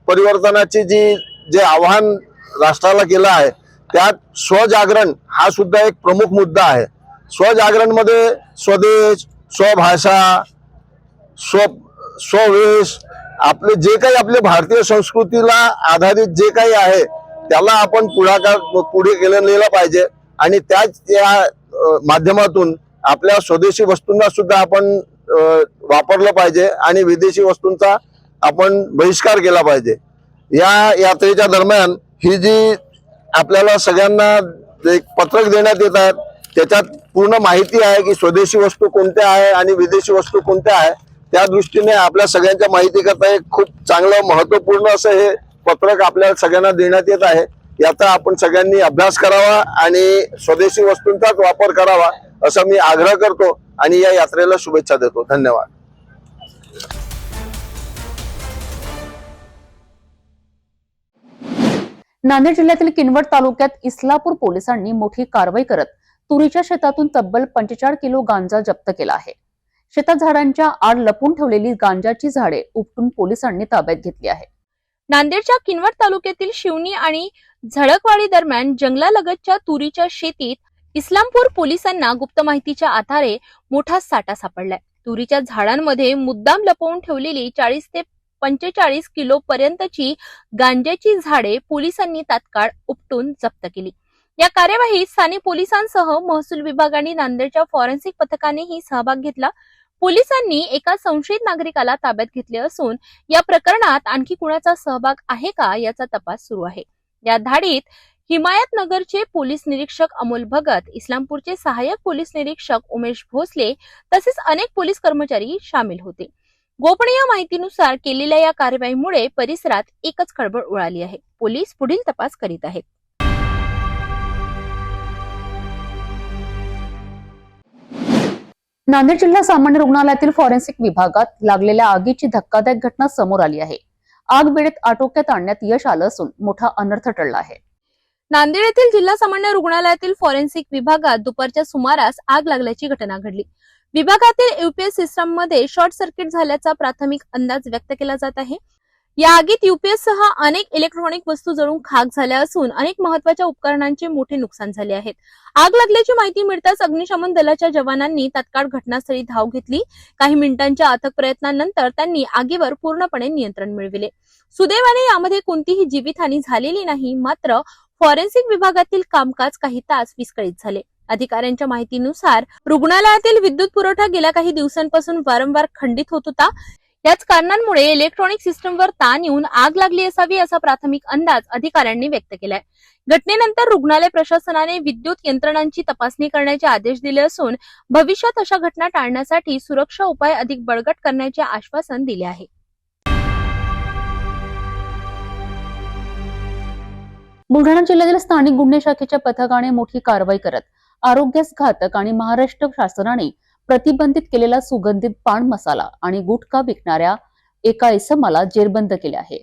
परिवर्तनाची जे आव्हान राष्ट्राला केलं आहे त्यात स्वजागरण हा सुद्धा एक प्रमुख मुद्दा आहे. स्वजागरण मध्ये स्वदेश, स्वभाषा, स्ववेश आपले जे काही आपले भारतीय संस्कृतीला आधारित जे काही आहे त्याला आपण पुढे केलेला पाहिजे आणि त्याच या माध्यमातून आपल्या स्वदेशी वस्तूंना सुद्धा आपण वापरलं पाहिजे आणि विदेशी वस्तूंचा आपण बहिष्कार केला पाहिजे. या यात्रेच्या दरम्यान ही जी आपल्याला सगळ्यांना एक पत्रक देण्यात येत आहे त्याच्यात पूर्ण माहिती आहे की स्वदेशी वस्तू कोणत्या आहे आणि विदेशी वस्तू कोणत्या आहे. त्या दृष्टीने आपल्या सगळ्यांच्या माहिती करता एक खूप चांगलं महत्वपूर्ण असं हे पत्रक आपल्याला सगळ्यांना देण्यात येत आहे. याचा आपण सगळ्यांनी अभ्यास करावा आणि स्वदेशी वस्तूंचाच वापर करावा असं मी आग्रह करतो आणि या यात्रेला शुभेच्छा देतो. धन्यवाद. नांदेड जिल्ह्यातील किनवट तालुक्यात इस्लापूर पोलिसांनी मोठी कारवाई करत तुरीच्या शेतातून तब्बल 45 किलो गांजा जप्त केला आहे. शेतात झाडांच्या आड लपून ठेवलेली गांजाची झाडे उपटून पोलिसांनी ताब्यात घेतली आहे. नांदेडच्या किनवट तालुक्यातील शिवणी आणि झळकवाडी दरम्यान जंगलालगतच्या तुरीच्या शेतीत इस्लामपूर पोलिसांना गुप्त माहितीच्या आधारे मोठा साठा सापडलाय. तुरीच्या झाडांमध्ये मुद्दाम लपवून ठेवलेली 40 ते 45 किलो पर्यंतची गांजाची झाडे पोलिसांनी तात्काळ उपटून जप्त केली. या कार्यवाहीत स्थानिक पोलिसांसह महसूल विभाग आणि नांदेडच्या फॉरेन्सिक पथकानेही सहभाग घेतला. पोलिसांनी एका संशयित नागरिकाला ताब्यात घेतले असून या प्रकरणात आणखी कुणाचा सहभाग आहे का याचा तपास सुरू आहे. या धाडीत हिमायतनगरचे पोलीस निरीक्षक अमोल भगत, इस्लामपूरचे सहाय्यक पोलीस निरीक्षक उमेश भोसले तसेच अनेक पोलीस कर्मचारी सामील होते. गोपनीय माहितीनुसार केलेल्या या कारवाईमुळे परिसरात एकच खळबळ उडाली आहे. पोलीस पुढील तपास करीत आहेत. नांदेड जिल्हा सामान्य रुग्णालयातील फॉरेन्सिक विभागात लागलेल्या आगीची धक्कादायक घटना समोर आली आहे. आग वेळेत आटोक्यात आणण्यात यश आलं असून मोठा अनर्थ टळला आहे. नांदेड येथील जिल्हा सामान्य रुग्णालयातील फॉरेन्सिक विभागात दुपारच्या सुमारास आग लागल्याची घटना घडली. विभागातील यूपीएस सिस्टम मध्ये शॉर्ट सर्किट झाल्याचा प्राथमिक अंदाज व्यक्त केला जात आहे. या आगीत यूपीएस सह अनेक इलेक्ट्रॉनिक वस्तू जळून खाक झाल्या असून अनेक महत्त्वाच्या उपकरणांचे मोठे नुकसान झाले आहेत. आग लागल्याची माहिती मिळताच अग्निशमन दलाच्या जवानांनी तात्काळ घटनास्थळी धाव घेतली. काही मिनिटांच्या अथक प्रयत्नांनंतर त्यांनी आगीवर पूर्णपणे नियंत्रण मिळविले. सुदैवाने यामध्ये कोणतीही जीवितहानी झालेली नाही. मात्र फॉरेन्सिक विभागातील कामकाज काही तास विस्कळीत झाले. अधिकाऱ्यांच्या माहितीनुसार रुग्णालयातील विद्युत पुरवठा गेल्या काही दिवसांपासून वारंवार खंडित होत होता. याच कारणांमुळे इलेक्ट्रॉनिक सिस्टमवर ताण येऊन आग लागली असावी असा प्राथमिक अंदाज अधिकाऱ्यांनी व्यक्त केलाय. घटनेनंतर रुग्णालय प्रशासनाने विद्युत यंत्रणांची तपासणी करण्याचे आदेश दिले असून भविष्यात अशा घटना टाळण्यासाठी सुरक्षा उपाय अधिक बळकट करण्याचे आश्वासन दिले आहे. बुलढाणा जिल्ह्यातील स्थानिक गुन्हे शाखेच्या पथकाने मोठी कारवाई करत आरोग्यास घातक आणि महाराष्ट्र शासनाने प्रतिबंधित केलेला सुगंधित पान मसाला आणि गुटखा विकणाऱ्या एका इसमाला जेरबंद केले आहे.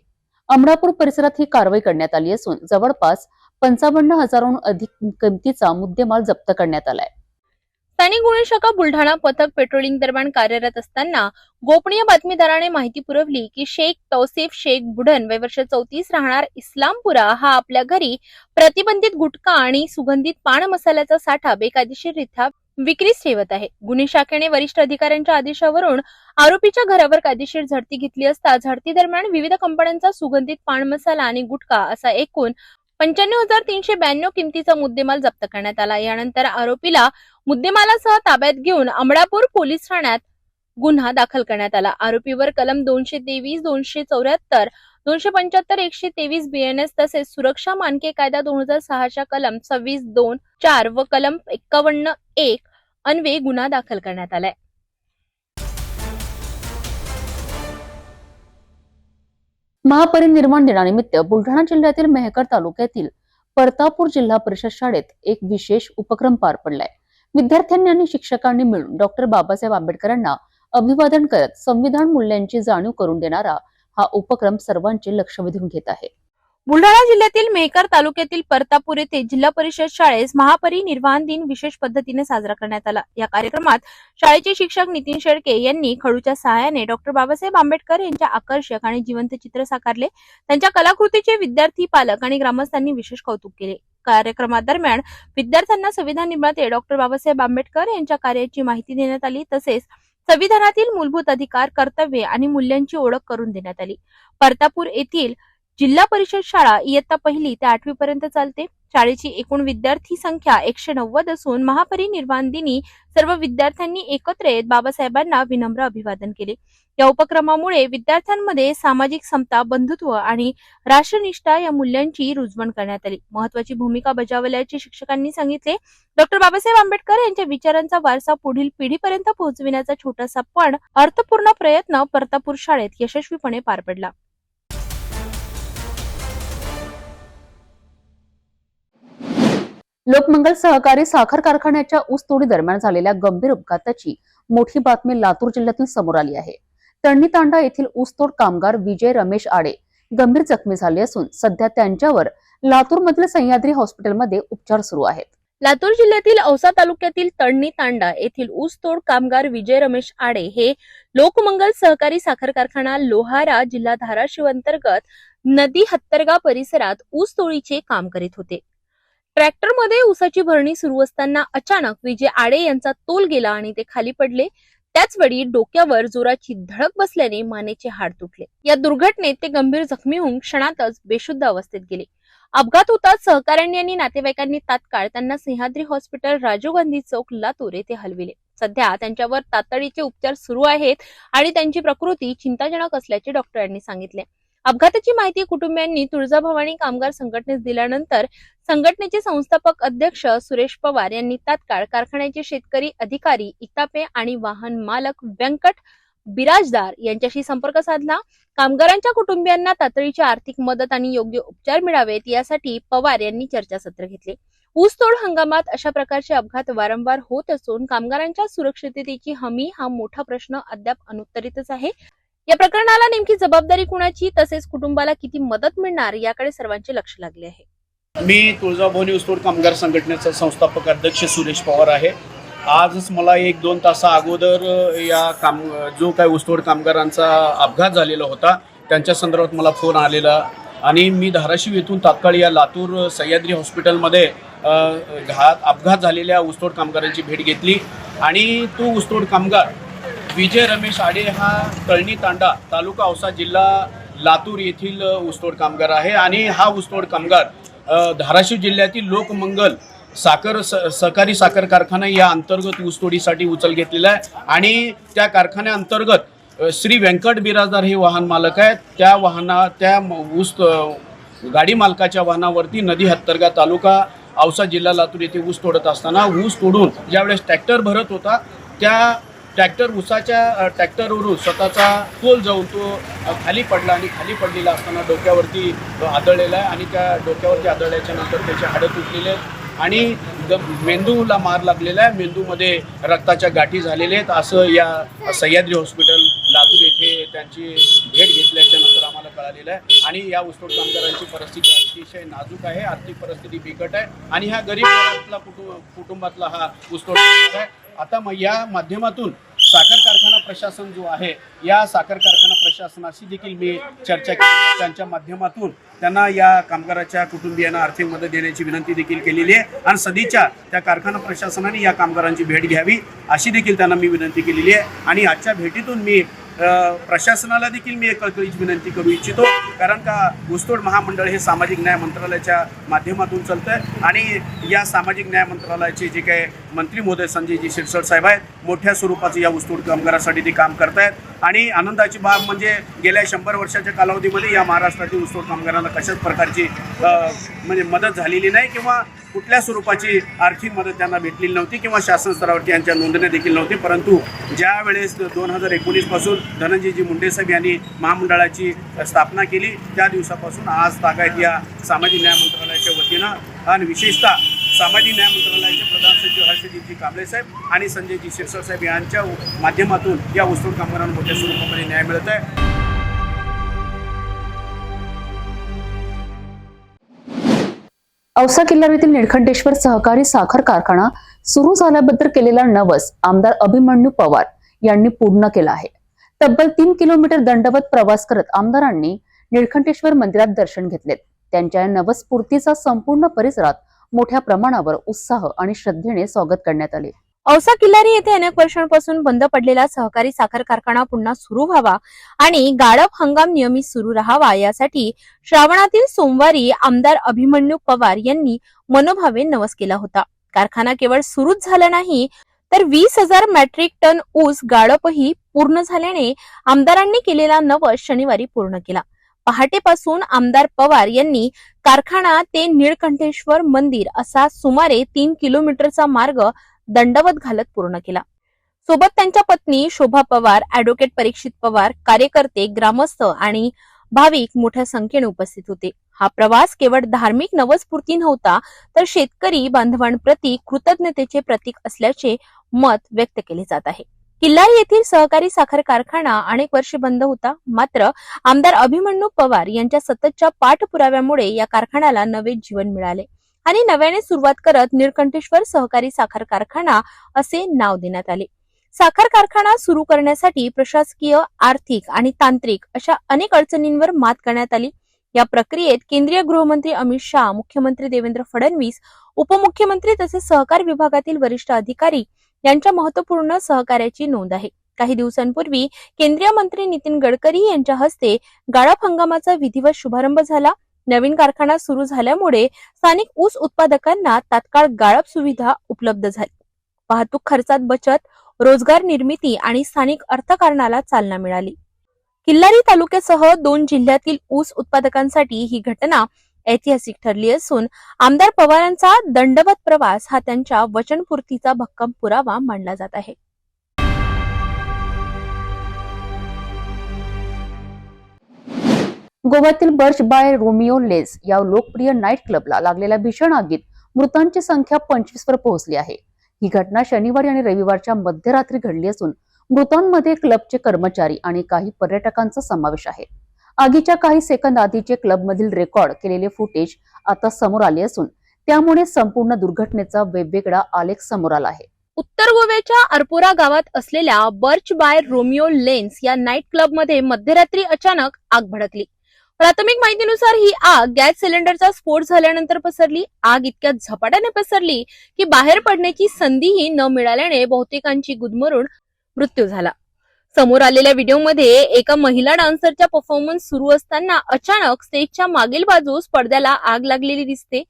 अमरापूर परिसरात ही कारवाई करण्यात आली असून जवळपास 55,000हून अधिक किमतीचा मुद्देमाल जप्त करण्यात आलाय. स्थानिक गुन्हे शाखा बुलढाणा पथक पेट्रोलिंग दरम्यान कार्यरत असताना गोपनीय बातमीदाराने माहिती पुरवली की शेख तौसिफ शेख बुढन वय वर्ष 34 राहणार इस्लामपुरा हा आपल्या घरी प्रतिबंधित गुटखा आणि सुगंधित पान मसाल्याचा साठा बेकायदेशीररित्या विक्रीस ठेवत आहे. गुन्हे शाखेने वरिष्ठ अधिकाऱ्यांच्या आदेशावरून आरोपीच्या घरावर कायदेशीर झडती घेतली असता झडती दरम्यान विविध कंपन्यांचा सुगंधित पान मसाला आणि गुटखा असा एकूण 95,392 किमतीचा मुद्देमाल जप्त करण्यात आला. यानंतर आरोपीला मुद्देमालासह ताब्यात घेऊन अमरापूर पोलीस ठाण्यात गुन्हा दाखल करण्यात आला. आरोपीवर कलम 223, 274, 275, 123 BNS तसेच सुरक्षा मानके कायदा 2006च्या कलम 26(2)(4) व कलम 51(1) अन्वये गुन्हा दाखल करण्यात आलाय. महापरिनिर्वाण दिनानिमित्त बुलढाणा जिल्ह्यातील मेहकर तालुक्यातील परतापूर जिल्हा परिषद शाळेत एक विशेष उपक्रम पार पडलाय. विद्यार्थ्यांनी आणि शिक्षकांनी मिळून डॉक्टर बाबासाहेब आंबेडकरांना अभिवादन करत संविधान मूल्यांची जाणीव करून देणारा हा उपक्रम सर्वांचे लक्ष वेधून घेत आहे. बुलढाणा जिल्ह्यातील मेहकर तालुक्यातील परतापूर येथे जिल्हा परिषद शाळेस महापरिनिर्वाण दिन विशेष पद्धतीने साजरा करण्यात आला. या कार्यक्रमात शाळेचे शिक्षक नितीन शेळके यांनी खडूच्या सहाय्याने डॉक्टर बाबासाहेब आंबेडकर यांच्या आकर्षक आणि जिवंत चित्र साकारले. त्यांच्या कलाकृतीचे विद्यार्थी, पालक आणि ग्रामस्थांनी विशेष कौतुक केले. कार्यक्रमादरम्यान विद्यार्थ्यांना संविधान निर्माते डॉक्टर बाबासाहेब आंबेडकर यांच्या कार्याची माहिती देण्यात आली. तसेच संविधानातील मूलभूत अधिकार, कर्तव्ये आणि मूल्यांची ओळख करून देण्यात आली. परतापूर येथील जिल्हा परिषद शाळा इयत्ता 1ली ते 8वी पर्यंत चालते. शाळेची एकूण विद्यार्थी संख्या 190 असून महापरिनिर्वाण दिनी सर्व विद्यार्थ्यांनी एकत्र येत बाबासाहेबांना विनम्र अभिवादन केले. या उपक्रमामुळे विद्यार्थ्यांमध्ये सामाजिक समता, बंधुत्व आणि राष्ट्रनिष्ठा या मूल्यांची रुजवण करण्यात आली. महत्वाची भूमिका बजावल्याचे शिक्षकांनी सांगितले. डॉक्टर बाबासाहेब आंबेडकर यांच्या विचारांचा वारसा पुढील पिढीपर्यंत पोहोचविण्याचा छोटासा पण अर्थपूर्ण प्रयत्न परतापूर शाळेत यशस्वीपणे पार पडला. लोकमंगल सहकारी साखर कारखान्याच्या ऊसतोडी दरम्यान झालेल्या गंभीर अपघाताची मोठी बातमी लातूर जिल्ह्यातून समोर आली आहे. तळणी तांडा येथील ऊसतोड कामगार विजय रमेश आडे गंभीर जखमी झाले असून सध्या त्यांच्यावर लातूरमधील सह्याद्री हॉस्पिटलमध्ये उपचार सुरू आहेत. लातूर जिल्ह्यातील औसा तालुक्यातील तळणी तांडा येथील ऊसतोड कामगार विजय रमेश आडे हे लोकमंगल सहकारी साखर कारखाना लोहारा, जिल्हा धाराशिव अंतर्गत नदी हत्तरगा परिसरात ऊसतोडीचे काम करीत होते. ट्रॅक्टरमध्ये ऊसाची भरणी सुरू असताना अचानक विजय आडे यांचा तोल गेला आणि ते खाली पडले. त्याचवेळी डोक्यावर जोराची धडक बसल्याने मानेचे हाड तुटले. या दुर्घटनेत ते गंभीर जखमी होऊन क्षणातच बेशुद्ध अवस्थेत गेले. अपघात होताच सहकाऱ्यांनी आणि नातेवाईकांनी तात्काळ त्यांना सह्याद्री हॉस्पिटल, राजीव गांधी चौक, लातूर येथे हलविले. सध्या त्यांच्यावर तातडीचे उपचार सुरू आहेत आणि त्यांची प्रकृती चिंताजनक असल्याचे डॉक्टरांनी सांगितले. अपघाताची माहिती कुटुंबियांनी तुळजाभवानी कामगार संघटनेस दिल्यानंतर संघटनेचे संस्थापक अध्यक्ष सुरेश पवार यांनी तात्काळ कारखान्याचे शेतकरी अधिकारी, इतापे आणि वाहन मालक व्यंकट बिराजदार यांच्याशी संपर्क साधला. कामगारांच्या कुटुंबियांना तातडीची आर्थिक मदत आणि योग्य उपचार मिळावेत यासाठी पवार यांनी चर्चासत्र घेतले. ऊसतोड हंगामात अशा प्रकारचे अपघात वारंवार होत असून कामगारांच्या सुरक्षिततेची हमी हा मोठा प्रश्न अद्याप अनुत्तरितच आहे. या प्रकरणाला नेमकी जबाबदारी कुणाची, तसेच कुटुंबाला किती मदत मिळणार याकडे सर्वांचे लक्ष लागले आहे. मी तुळजाभवानी ऊसतोड कामगार संघटनेचा संस्थापक अध्यक्ष सुरेश पवार आहे. आजच मला 1-2 तासा अगोदर या जो काय ऊसतोड कामगारांचा अपघात झालेला होता त्यांच्या संदर्भात मला फोन आलेला आणि मी धाराशिव येथून तात्काळ या लातूर सह्याद्री हॉस्पिटलमध्ये अपघात झालेल्या ऊसतोड कामगारांची भेट घेतली आणि तो ऊसतोड कामगार विजय रमेश आडे हा तळणी तांडा, तालुका औसा, जिल्हा लातूर येथील ऊसतोड कामगार आहे आणि हा ऊसतोड कामगार धाराशिव जिल्ह्यातील लोकमंगल सहकारी साखर कारखाना या अंतर्गत ऊसतोडीसाठी उचल घेतलेला आहे आणि त्या कारखान्याअंतर्गत श्री व्यंकट बिराजदार हे वाहन मालक आहेत. त्या ऊस गाडी मालकाच्या वाहनावरती नदी हत्तरगा तालुका औसा जिल्हा लातूर येथे ऊस तोडत असताना ऊस तोडून ज्यावेळेस ट्रॅक्टर भरत होता त्या ट्रॅक्टरवरून स्वतःचा तोल जाऊन तो खाली पडला आणि खाली पडलेला असताना डोक्यावरती आदळलेला आहे आणि त्या डोक्यावरती आदळल्याच्या नंतर त्याचे हाडं तुटलेले आहेत आणि मेंदूला मार लागलेला आहे. मेंदूमध्ये रक्ताच्या गाठी झालेल्या आहेत असं या सह्याद्री हॉस्पिटल लातूर येथे त्यांची भेट घेतल्याच्या नंतर आम्हाला कळालेलं आहे. आणि या ऊसतोड कामगारांची परिस्थिती अतिशय नाजूक आहे, आर्थिक परिस्थिती बिकट आहे आणि ह्या गरीब कुटुंबातला हा ऊसतोड कामगार आहे. आता मग या माध्यमातून साखर कारखाना प्रशासन जो आहे या साखर कारखाना प्रशासनाशी देखील मी चर्चा केली. त्यांच्या माध्यमातून त्यांना या कामगाराच्या कुटुंबियांना आर्थिक मदत देण्याची विनंती देखील केलेली आहे आणि सध्याच्या त्या कारखाना प्रशासनाने या कामगारांची भेट घ्यावी अशी देखील त्यांना मी विनंती केलेली आहे. आणि आजच्या भेटीतून मी प्रशासनाला देखील मी एक कळकळीची विनंती करू इच्छितो, कारण का ऊसतोड महामंडळ हे सामाजिक न्याय मंत्रालयाच्या माध्यमातून चालतं आहे आणि या सामाजिक न्याय मंत्रालयाचे जे काही मंत्री महोदय संजयजी शिरसाट साहेब आहेत मोठ्या स्वरूपाचं या ऊसतोड कामगारासाठी ते काम करतायत. आणि आनंदाची बाब म्हणजे गेल्या 100 वर्षाच्या कालावधीमध्ये या महाराष्ट्रातील ऊसतोड कामगारांना कशाच प्रकारची म्हणजे मदत झालेली नाही किंवा कुठल्या स्वरूपाची आर्थिक मदत त्यांना भेटलेली नव्हती किंवा शासन स्तरावरती यांच्या नोंदण्या देखील नव्हती. परंतु ज्या वेळेस 2019 पासून धनंजयजी मुंडे साहेब यांनी महामंडळाची स्थापना केली त्या दिवसापासून आज तागायत या सामाजिक न्याय मंत्रालयाच्या वतीनं आणि विशेषतः सामाजिक न्याय मंत्रालयाचे प्रधान सचिव हर्षदीपजी कांबळे साहेब आणि संजयजी शिरसाट साहेब यांच्या माध्यमातून या ऊसतोड कामगारांना मोठ्या स्वरूपामध्ये न्याय मिळत आहे. औसा किल्लारीतील निळकंठेश्वर सहकारी साखर कारखाना सुरू झाल्याबद्दल केलेला नवस आमदार अभिमन्यू पवार यांनी पूर्ण केला आहे. तब्बल 3 किलोमीटर दंडवत प्रवास करत आमदारांनी निळकंठेश्वर मंदिरात दर्शन घेतलेत. त्यांच्या या नवस्फूर्तीचा संपूर्ण परिसरात मोठ्या प्रमाणावर उत्साह आणि श्रद्धेने स्वागत करण्यात आले. औसा किल्लारी येथे अनेक वर्षांपासून बंद पडलेला सहकारी साखर कारखाना पुन्हा सुरू व्हावा आणि गाळप हंगाम नियमित सुरू राहावा यासाठी श्रावणातील सोमवारी आमदार अभिमन्यू पवार यांनी मनोभावे नवस केला होता. कारखाना केवळ सुरूच झाला नाही तर 20,000 मेट्रिक टन ऊस गाळपही पूर्ण झाल्याने आमदारांनी केलेला नवस शनिवारी पूर्ण केला. पहाटेपासून आमदार पवार यांनी कारखाना ते निळकंठेश्वर मंदिर असा सुमारे 3 किलोमीटरचा मार्ग दंडवत घालत पूर्ण केला. सोबत त्यांच्या पत्नी शोभा पवार, ऍडव्होकेट परीक्षित पवार, कार्यकर्ते, ग्रामस्थ आणि भाविक मोठ्या संख्येने उपस्थित होते. हा प्रवास केवळ धार्मिक नवस्फूर्ती नव्हता तर शेतकरी बांधवांप्रती कृतज्ञतेचे प्रतीक असल्याचे मत व्यक्त केले जात आहे. किल्लारी येथील सहकारी साखर कारखाना अनेक वर्षे बंद होता, मात्र आमदार अभिमन्यू पवार यांच्या सततच्या पाठपुराव्यामुळे या कारखान्याला नवे जीवन मिळाले आणि नव्याने सुरुवात करत निळकंठेश्वर सहकारी साखर कारखाना असे नाव देण्यात आले. साखर कारखाना सुरू करण्यासाठी प्रशासकीय, आर्थिक आणि तांत्रिक अशा अनेक अडचणींवर मात करण्यात आली. या प्रक्रियेत केंद्रीय गृहमंत्री अमित शहा, मुख्यमंत्री देवेंद्र फडणवीस, उपमुख्यमंत्री तसेच सहकार विभागातील वरिष्ठ अधिकारी यांच्या महत्वपूर्ण सहकार्याची नोंद आहे. काही दिवसांपूर्वी केंद्रीय मंत्री नितीन गडकरी यांच्या हस्ते गाळप हंगामाचा विधिवत शुभारंभ झाला. नवीन कारखाना सुरू झाल्यामुळे स्थानिक ऊस उत्पादकांना तात्काळ गाळप सुविधा उपलब्ध झाली. वाहतूक खर्चात बचत, रोजगार निर्मिती आणि स्थानिक अर्थकारणाला चालना मिळाली. किल्लारी तालुक्यासह 2 जिल्ह्यातील ऊस उत्पादकांसाठी ही घटना ऐतिहासिक ठरली असून आमदार पवारांचा दंडवत प्रवास हा त्यांच्या वचनपूर्तीचा भक्कम पुरावा मानला जात आहे. गोव्यातील बर्च बाय रोमिओ लेन्स या लोकप्रिय नाईट क्लबला लागलेल्या भीषण आगीत मृतांची संख्या 25 वर पोहोचली आहे. ही घटना शनिवारी आणि रविवारच्या मध्यरात्री घडली असून मृतांमध्ये क्लबचे कर्मचारी आणि काही पर्यटकांचा समावेश आहे. आगीच्या काही सेकंद आधीचे क्लबमधील रेकॉर्ड केलेले फुटेज आता समोर आले असून त्यामुळे संपूर्ण दुर्घटनेचा वेगवेगळा आलेख समोर आला आहे. उत्तर गोव्याच्या अरपोरा गावात असलेल्या बर्च बाय रोमिओ लेन्स या नाईट क्लबमध्ये मध्यरात्री अचानक आग भडकली. प्राथमिक माहितीनुसार ही आग गॅस सिलेंडरचा स्फोट झाल्यानंतर पसरली. आग इतक्या झपाट्याने पसरली की बाहेर पडण्याची संधीही न मिळाल्याने बहुतेकांची गुदमरून मृत्यू झाला. समोर आलेल्या व्हिडिओमध्ये एका महिला डान्सरच्या परफॉर्मन्स सुरू असताना अचानक स्टेजच्या मागील बाजूस पडद्याला आग लागलेली दिसते.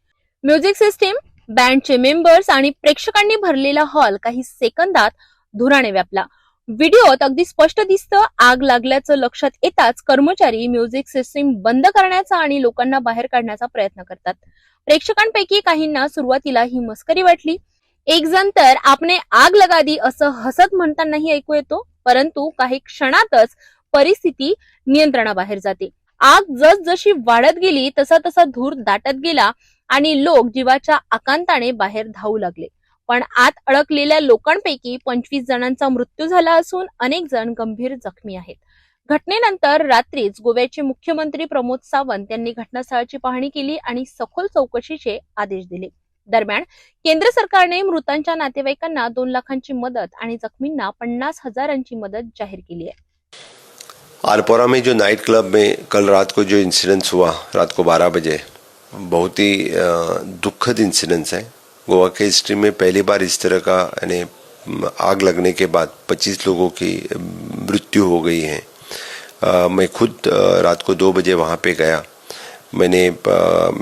म्युझिक सिस्टीम, बँडचे मेंबर्स आणि प्रेक्षकांनी भरलेला हॉल काही सेकंदात धुराने व्यापला. व्हिडिओत अगदी स्पष्ट दिसतं आग लागल्याचं लक्षात येताच कर्मचारी म्युझिक सिस्टीम बंद करण्याचा आणि लोकांना बाहेर काढण्याचा प्रयत्न करतात. प्रेक्षकांपैकी काहींना सुरुवातीला ही मस्करी वाटली. एक जण तर आपने आग लगा दी असं हसत म्हणतानाही ऐकू येतो. परंतु काही क्षणातच परिस्थिती नियंत्रणाबाहेर जाते. आग जसजशी वाढत गेली तसा तसा धूर दाटत गेला आणि लोक जीवाच्या आकांताने बाहेर धावू लागले. पण आत अडकलेल्या लोकांपैकी 25 जणांचा मृत्यू झाला असून अनेक जण गंभीर जखमी आहेत. घटनेनंतर रात्रीच गोव्याचे मुख्यमंत्री प्रमोद सावंत यांनी घटनास्थळाची पाहणी केली आणि सखोल चौकशीचे आदेश दिले. दरम्यान केंद्र सरकारने मृतांच्या नातेवाईकांना 2 लाखांची मदत आणि जखमींना 50,000ची मदत जाहीर केली आहे. आरपोरा में जो नाइट क्लब में कल रात को जो इंसिडेंस हुआ रात को 12 बजे, बहुत ही दुखद इंसिडेंस है. गोवा के हिस्ट्री में पहली बार इस तरह का यानी आग लगने के बाद 25 लोगों की मृत्यु हो गई है. मैं खुद रात को 2 बजे वहाँ पे गया. मैंने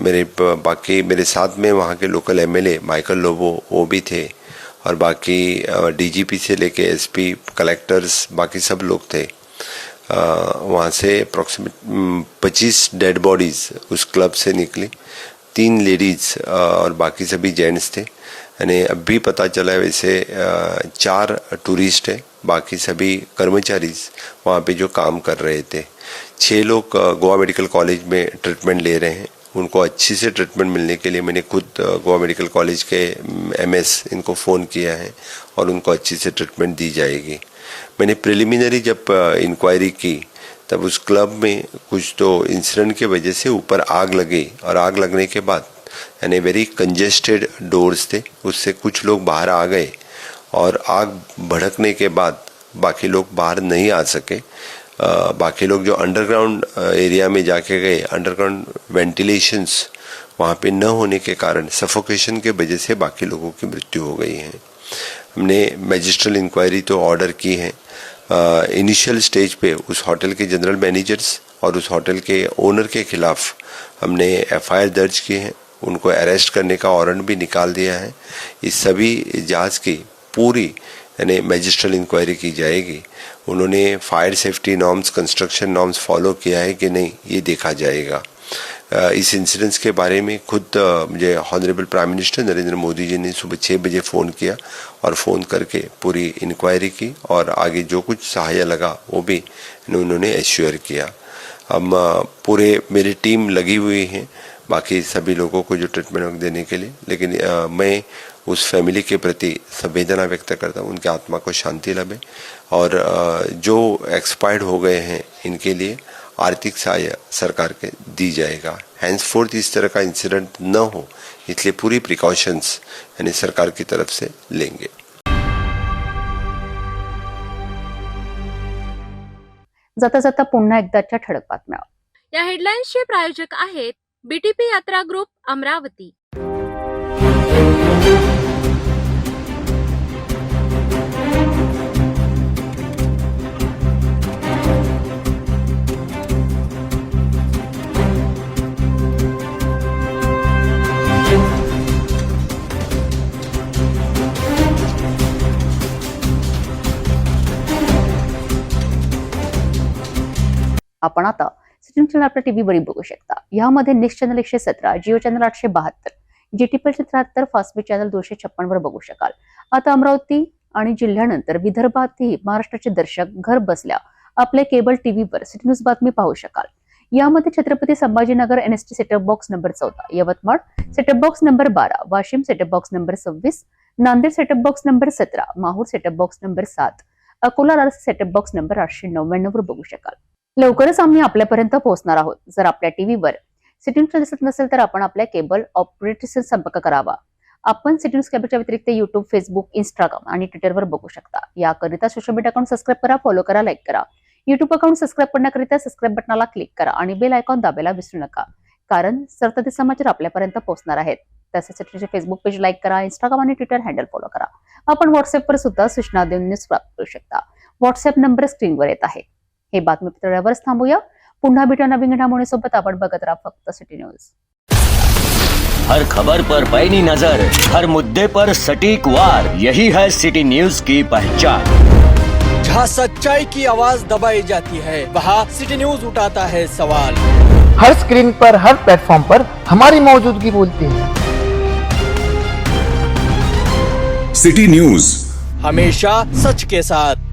मेरे साथ में वहाँ के लोकल एमएलए माइकल लोबो वो भी थे और बाकी डीजीपी से लेके एसपी, कलेक्टर्स, बाकी सब लोग थे. वहाँ से अप्रॉक्सीमेट 25 डेड बॉडीज़ उस क्लब से निकली. 3 लेडीज़ और बाकी सभी जेंट्स थे. यानी अब भी पता चला है वैसे 4 टूरिस्ट है, बाकी सभी कर्मचारीज वहाँ पे जो काम कर रहे थे. 6 लोग गोवा मेडिकल कॉलेज में ट्रीटमेंट ले रहे हैं. उनको अच्छी से ट्रीटमेंट मिलने के लिए मैंने खुद गोवा मेडिकल कॉलेज के एमएस इनको फ़ोन किया है और उनको अच्छी से ट्रीटमेंट दी जाएगी. मैंने प्रिलिमिनरी जब इंक्वायरी की तब उस क्लब में कुछ तो इंसिडेंट के वजह से ऊपर आग लगी और आग लगने के बाद यानी वेरी कंजेस्टेड डोर्स थे, उससे कुछ लोग बाहर आ गए और आग भड़कने के बाद बाकी लोग बाहर नहीं आ सके. बाकी लोग जो अंडरग्राउंड एरिया में जाके गए, अंडरग्राउंड वेंटिलेशंस वहाँ पे न होने के कारण सफोकेशन के वजह से बाकी लोगों की मृत्यु हो गई है. हमने मैजिस्ट्रल इंक्वायरी तो ऑर्डर की है. इनिशियल स्टेज पे उस होटल के जनरल मैनेजर्स और उस होटल के ओनर के खिलाफ हमने एफआईआर दर्ज की है. उनको अरेस्ट करने का वारंट भी निकाल दिया है. इस सभी जांच की पूरी यानी मैजिस्ट्रल इंक्वायरी की जाएगी. उन्होंने fire safety norms, construction norms follow किया है कि नहीं ये देखा जाएगा. इस इंसिडेंट्स के बारे में खुद मुझे honourable prime minister Narendra Modi ji ने सुबह 6 बजे फ़ोन किया और फ़ोन करके पूरी इंक्वायरी की और आगे जो कुछ सहायता लगा वो भी उन्होंने एश्योर किया. हम पूरे मेरी टीम लगी हुई है बाकी सभी लोगों को जो ट्रीटमेंट देने के लिए. लेकिन मैं उस फैमिली के प्रति संवेदना व्यक्त करता हूँ, उनकी आत्मा को शांति लगे और जो एक्सपायर्ड हो गए हैं इनके लिए आर्थिक सहायता सरकार के दी जाएगा. हैंसफोर्थ इस तरह का इंसिडेंट न हो इसलिए पूरी प्रिकॉशंस यानी सरकार की तरफ से लेंगे. जाता जाता पुन्हा एकदाच्या ठळक बातम्या. या हेडलाईन्सचे प्रायोजक आहेत बीटीपी यात्रा ग्रुप अमरावती. आपण आता सिटी चॅनल आपल्या टीव्हीवरील बघू शकता. यामध्ये next channel 117, Jio channel 872, GTP 73, Fastway channel 256 वर बघू शकाल. आता अमरावती आणि जिल्ह्यानंतर विदर्भातही महाराष्ट्राचे दर्शक घर बसल्या आपल्या केबल टीव्हीवर सिटी न्यूज बातमी पाहू शकाल. यामध्ये Chhatrapati Sambhajinagar NST setup box number 14, Yavatmal setup box number 12, Washim setup box number 26, Nanded setup box number 17, Mahur setup box number 7, Akola Raja setup box number 899 वर बघू शकाल. लवकरच आम्ही आपल्यापर्यंत पोहोचणार आहोत. जर आपल्या टीव्हीवर सिटी न्यूज दिसत नसेल तर आपण आपल्या केबल ऑपरेटरशी संपर्क करावा. आपण सिटी न्यूज केबलच्या व्यतिरिक्त युट्यूब, फेसबुक, इंस्टाग्राम आणि ट्विटरवर बघू शकता. याकरिता सोशल मीडिया अकाउंट सबस्क्राईब करा, फॉलो करा, लाईक करा. युट्यूब अकाउंट सबस्क्राईब करण्याकरिता सबस्क्राईब बटनाला क्लिक करा आणि बेल आयकॉन दाबायला विसरू नका, कारण सतत समाचार आपल्यापर्यंत पोहोचणार आहेत. तसेच सिटीचे फेसबुक पेज लाईक करा, इंस्टाग्राम आणि ट्विटर हँडल फॉलो करा. आपण व्हॉट्सअपवर सुद्धा सूचना देऊन न्यूज प्राप्त करू शकता. व्हॉट्सअप नंबर स्क्रीनवर येत आहे. हे बातमीपत्रावरच थांबूया. पुन्हा भेटूया नवीन घडामोडींसोबत. आपण बघत राहा फक्त सिटी न्यूज. हर खबर पर पैनी नजर, हर मुद्दे पर सटीक वार, यही है सिटी न्यूज की पहचान. जहां सच्चाई की आवाज दबाई जाती है वहां सिटी न्यूज उठाता है सवाल। हर स्क्रीन पर, हर प्लेटफॉर्म पर हमारी मौजूदगी बोलती है। सिटी न्यूज हमेशा सच के साथ।